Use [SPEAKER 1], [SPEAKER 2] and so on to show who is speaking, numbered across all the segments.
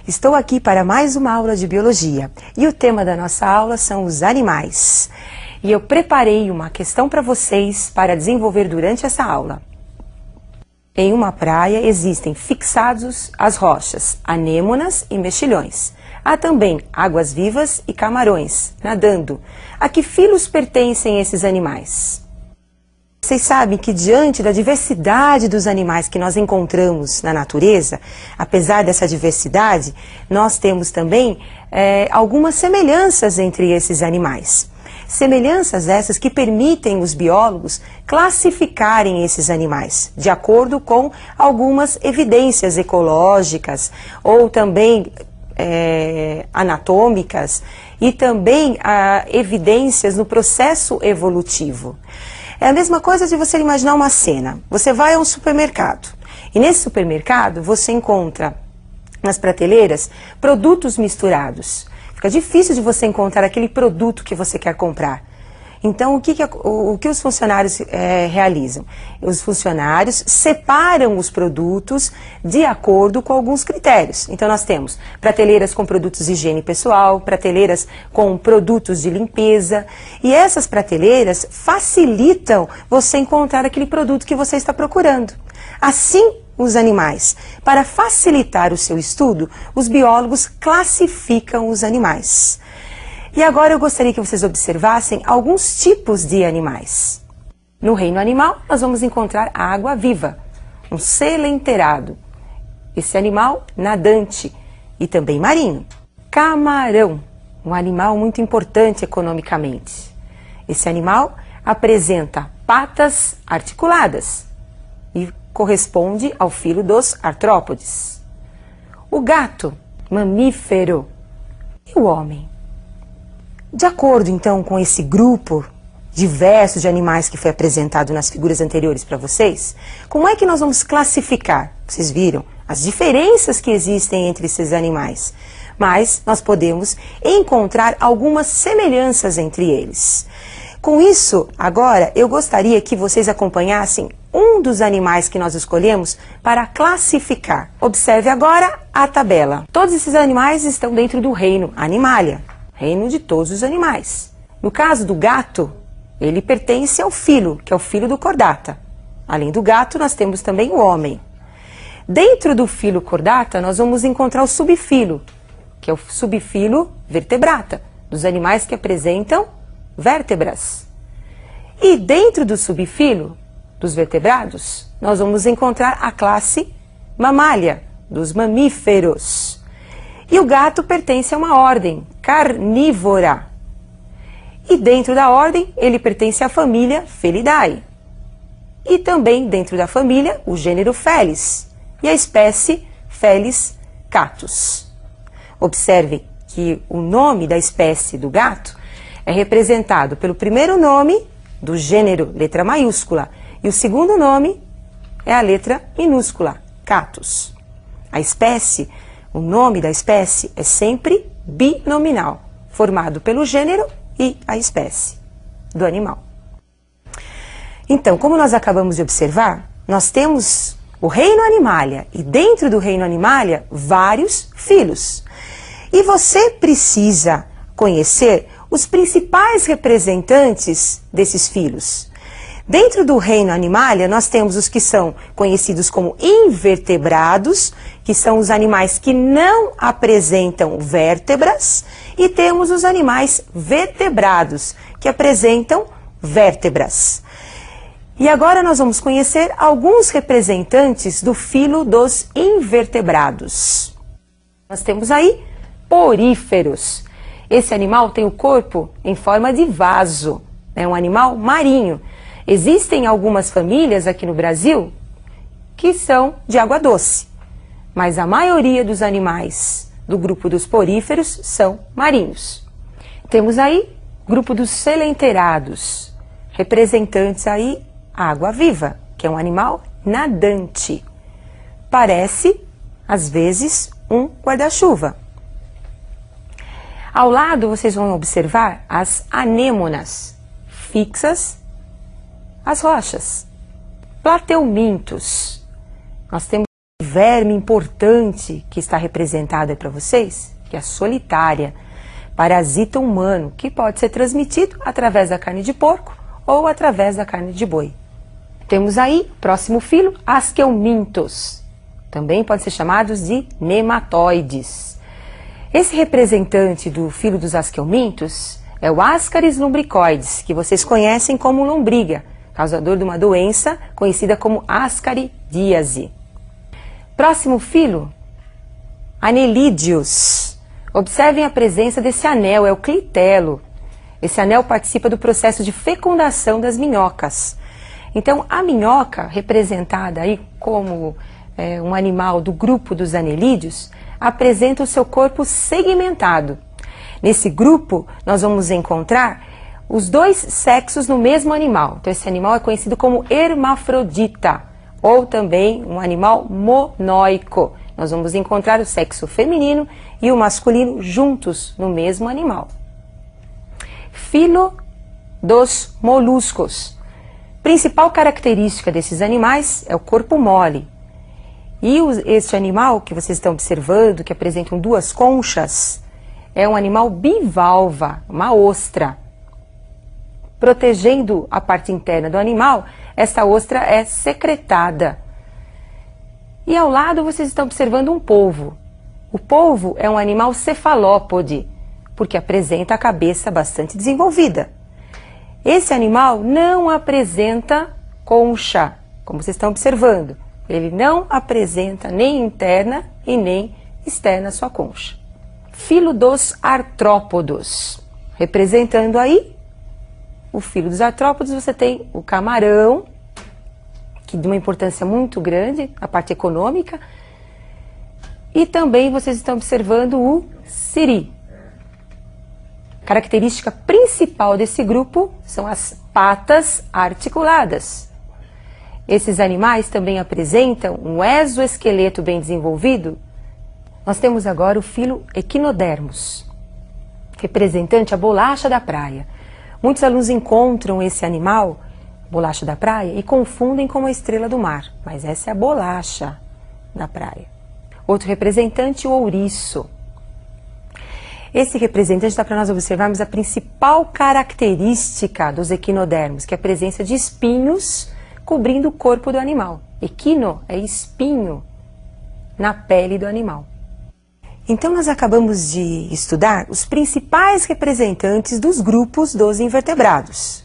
[SPEAKER 1] Estou aqui para mais uma aula de biologia e o tema da nossa aula são os animais. E eu preparei uma questão para vocês para desenvolver durante essa aula. Em uma praia existem fixados às rochas, anêmonas e mexilhões. Há também águas-vivas e camarões nadando. A que filos pertencem esses animais? Vocês sabem que diante da diversidade dos animais que nós encontramos na natureza, apesar dessa diversidade, nós temos também algumas semelhanças entre esses animais. Semelhanças essas que permitem os biólogos classificarem esses animais, de acordo com algumas evidências ecológicas ou também anatômicas e também evidências no processo evolutivo. É a mesma coisa de você imaginar uma cena. Você vai a um supermercado e nesse supermercado você encontra nas prateleiras produtos misturados. Fica difícil de você encontrar aquele produto que você quer comprar. Então, o que os funcionários realizam? Os funcionários separam os produtos de acordo com alguns critérios. Então, nós temos prateleiras com produtos de higiene pessoal, prateleiras com produtos de limpeza. E essas prateleiras facilitam você encontrar aquele produto que você está procurando. Assim, os animais. Para facilitar o seu estudo, os biólogos classificam os animais. E agora eu gostaria que vocês observassem alguns tipos de animais. No reino animal, nós vamos encontrar a água-viva, um selenterado. Esse animal nadante e também marinho. Camarão, um animal muito importante economicamente. Esse animal apresenta patas articuladas e corresponde ao filo dos artrópodes. O gato, mamífero. E o homem? De acordo, então, com esse grupo diverso de animais que foi apresentado nas figuras anteriores para vocês, como é que nós vamos classificar? Vocês viram as diferenças que existem entre esses animais, mas nós podemos encontrar algumas semelhanças entre eles. Com isso, agora, eu gostaria que vocês acompanhassem um dos animais que nós escolhemos para classificar. Observe agora a tabela. Todos esses animais estão dentro do reino Animalia. Reino de todos os animais. No caso do gato, ele pertence ao filo, que é o filo do Chordata. Além do gato, nós temos também o homem. Dentro do filo Chordata, nós vamos encontrar o subfilo, que é o subfilo Vertebrata, dos animais que apresentam vértebras. E dentro do subfilo dos vertebrados, nós vamos encontrar a classe Mammalia, dos mamíferos. E o gato pertence a uma ordem carnívora. E dentro da ordem, ele pertence à família Felidae. E também dentro da família, o gênero Felis e a espécie Felis catus. Observe que o nome da espécie do gato é representado pelo primeiro nome do gênero, letra maiúscula, e o segundo nome é a letra minúscula, catus. A espécie, o nome da espécie é sempre binominal, formado pelo gênero e a espécie do animal. Então, como nós acabamos de observar, nós temos o reino Animalia e dentro do reino Animalia vários filos. E você precisa conhecer os principais representantes desses filos. Dentro do reino Animalia, nós temos os que são conhecidos como invertebrados, que são os animais que não apresentam vértebras, e temos os animais vertebrados, que apresentam vértebras. E agora nós vamos conhecer alguns representantes do filo dos invertebrados. Nós temos aí poríferos. Esse animal tem o corpo em forma de vaso, é um animal marinho. Existem algumas famílias aqui no Brasil que são de água doce, mas a maioria dos animais do grupo dos poríferos são marinhos. Temos aí o grupo dos selenterados, representantes aí água-viva, que é um animal nadante. Parece, às vezes, um guarda-chuva. Ao lado vocês vão observar as anêmonas, fixas às rochas. Plateumintos. Nós temos verme importante que está representado aí para vocês, que é a solitária, parasita humano, que pode ser transmitido através da carne de porco ou através da carne de boi. Temos aí, próximo filo, Askelminthos. Também pode ser chamados de nematóides. Esse representante do filo dos Askelminthos é o Ascaris lumbricoides, que vocês conhecem como lombriga, causador de uma doença conhecida como ascaridíase. Próximo filo, Annelidios. Observem a presença desse anel, é o clitelo. Esse anel participa do processo de fecundação das minhocas. Então, a minhoca, representada aí como um animal do grupo dos anelídeos, apresenta o seu corpo segmentado. Nesse grupo, nós vamos encontrar os dois sexos no mesmo animal. Então, esse animal é conhecido como hermafrodita, ou também um animal monóico. Nós vamos encontrar o sexo feminino e o masculino juntos no mesmo animal. Filo dos moluscos. Principal característica desses animais é o corpo mole. E este animal que vocês estão observando, que apresentam duas conchas, é um animal bivalva, uma ostra. Protegendo a parte interna do animal, esta ostra é secretada. E ao lado vocês estão observando um polvo. O polvo é um animal cefalópode, porque apresenta a cabeça bastante desenvolvida. Esse animal não apresenta concha, como vocês estão observando. Ele não apresenta nem interna e nem externa sua concha. Filo dos artrópodos. Representando aí o filo dos artrópodos, você tem o camarão, que de uma importância muito grande, a parte econômica, e também vocês estão observando o siri. Característica principal desse grupo são as patas articuladas. Esses animais também apresentam um exoesqueleto bem desenvolvido. Nós temos agora o filo Echinodermos, representante a bolacha da praia. Muitos alunos encontram esse animal, bolacha da praia, e confundem com a estrela do mar, mas essa é a bolacha da praia. Outro representante, o ouriço. Esse representante dá para nós observarmos a principal característica dos equinodermos, que é a presença de espinhos cobrindo o corpo do animal. Equino é espinho na pele do animal. Então nós acabamos de estudar os principais representantes dos grupos dos invertebrados.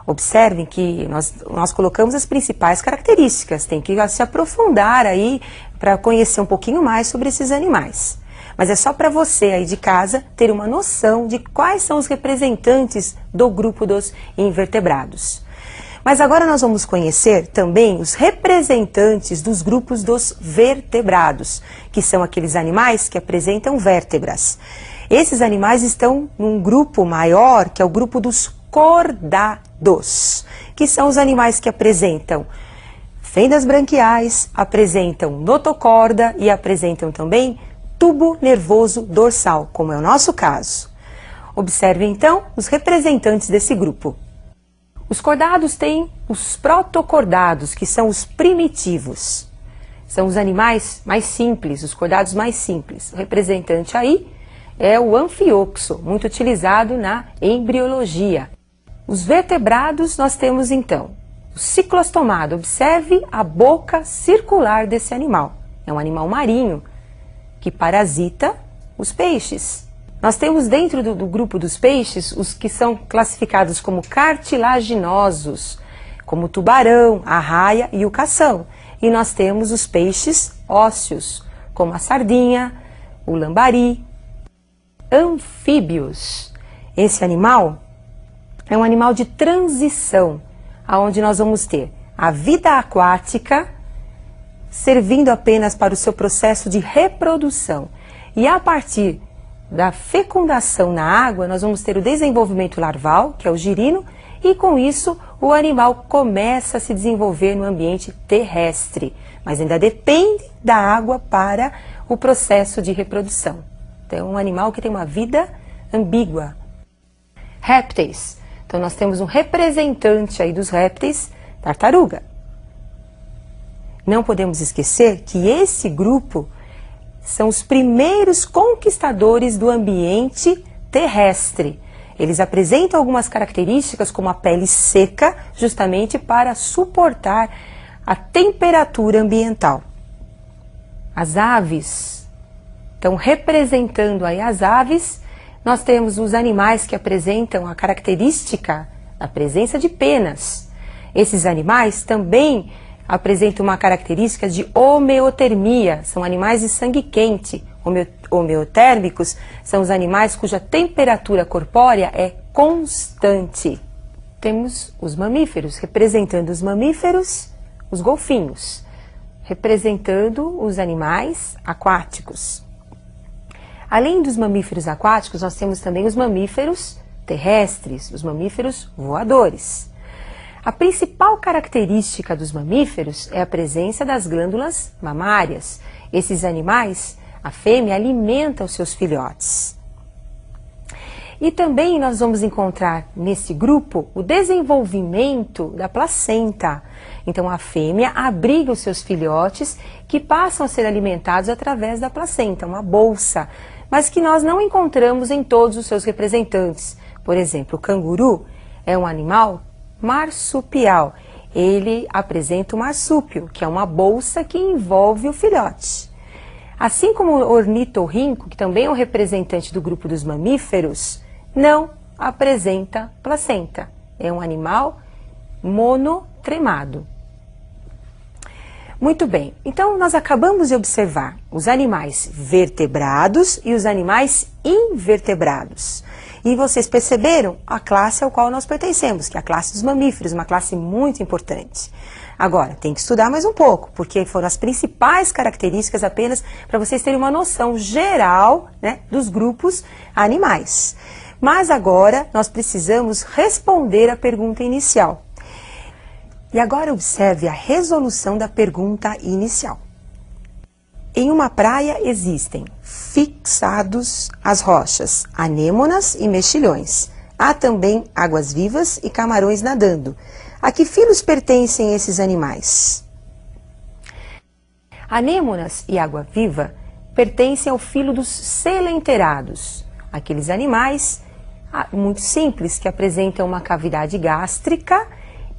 [SPEAKER 1] Observem que nós colocamos as principais características, tem que se aprofundar aí para conhecer um pouquinho mais sobre esses animais. Mas é só para você aí de casa ter uma noção de quais são os representantes do grupo dos invertebrados. Mas agora nós vamos conhecer também os representantes dos grupos dos vertebrados, que são aqueles animais que apresentam vértebras. Esses animais estão num grupo maior, que é o grupo dos cordados, que são os animais que apresentam fendas branquiais, apresentam notocorda e apresentam também tubo nervoso dorsal, como é o nosso caso. Observe então os representantes desse grupo. Os cordados têm os protocordados, que são os primitivos. São os animais mais simples, os cordados mais simples. O representante aí é o anfioxo, muito utilizado na embriologia. Os vertebrados nós temos então o ciclostomado. Observe a boca circular desse animal. É um animal marinho que parasita os peixes. Nós temos dentro do grupo dos peixes os que são classificados como cartilaginosos, como o tubarão, a raia e o cação. E nós temos os peixes ósseos, como a sardinha, o lambari. Anfíbios. Esse animal é um animal de transição, onde nós vamos ter a vida aquática servindo apenas para o seu processo de reprodução. E a partir da fecundação na água, nós vamos ter o desenvolvimento larval, que é o girino, e com isso o animal começa a se desenvolver no ambiente terrestre, mas ainda depende da água para o processo de reprodução. Então é um animal que tem uma vida ambígua. Répteis. Então nós temos um representante aí dos répteis, tartaruga. Não podemos esquecer que esse grupo são os primeiros conquistadores do ambiente terrestre. Eles apresentam algumas características como a pele seca, justamente para suportar a temperatura ambiental. As aves, então representando aí as aves, nós temos os animais que apresentam a característica da presença de penas. Esses animais também apresentam uma característica de homeotermia, são animais de sangue quente. Homeotérmicos são os animais cuja temperatura corpórea é constante. Temos os mamíferos, representando os mamíferos, os golfinhos, representando os animais aquáticos. Além dos mamíferos aquáticos, nós temos também os mamíferos terrestres, os mamíferos voadores. A principal característica dos mamíferos é a presença das glândulas mamárias. Esses animais, a fêmea alimenta os seus filhotes. E também nós vamos encontrar nesse grupo o desenvolvimento da placenta. Então a fêmea abriga os seus filhotes que passam a ser alimentados através da placenta, uma bolsa, mas que nós não encontramos em todos os seus representantes. Por exemplo, o canguru é um animal marsupial. Ele apresenta o marsúpio, que é uma bolsa que envolve o filhote. Assim como o ornitorrinco, que também é um representante do grupo dos mamíferos, não apresenta placenta. É um animal monotremado. Muito bem, então nós acabamos de observar os animais vertebrados e os animais invertebrados. E vocês perceberam a classe ao qual nós pertencemos, que é a classe dos mamíferos, uma classe muito importante. Agora, tem que estudar mais um pouco, porque foram as principais características apenas para vocês terem uma noção geral, né, dos grupos animais. Mas agora nós precisamos responder a pergunta inicial. E agora observe a resolução da pergunta inicial. Em uma praia existem fixados às rochas, anêmonas e mexilhões. Há também águas-vivas e camarões nadando. A que filos pertencem esses animais? Anêmonas e água-viva pertencem ao filo dos selenterados, aqueles animais muito simples que apresentam uma cavidade gástrica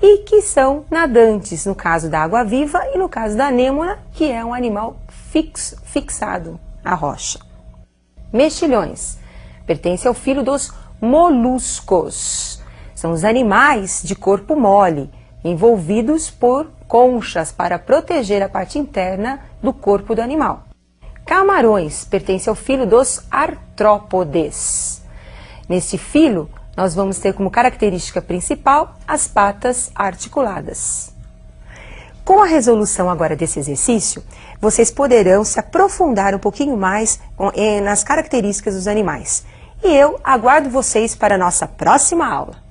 [SPEAKER 1] e que são nadantes, no caso da água-viva e no caso da anêmona, que é um animal fixado à rocha. Mexilhões pertencem ao filo dos moluscos. São os animais de corpo mole, envolvidos por conchas para proteger a parte interna do corpo do animal. Camarões pertencem ao filo dos artrópodes. Neste filo, nós vamos ter como característica principal as patas articuladas. Com a resolução agora desse exercício, vocês poderão se aprofundar um pouquinho mais nas características dos animais. E eu aguardo vocês para a nossa próxima aula.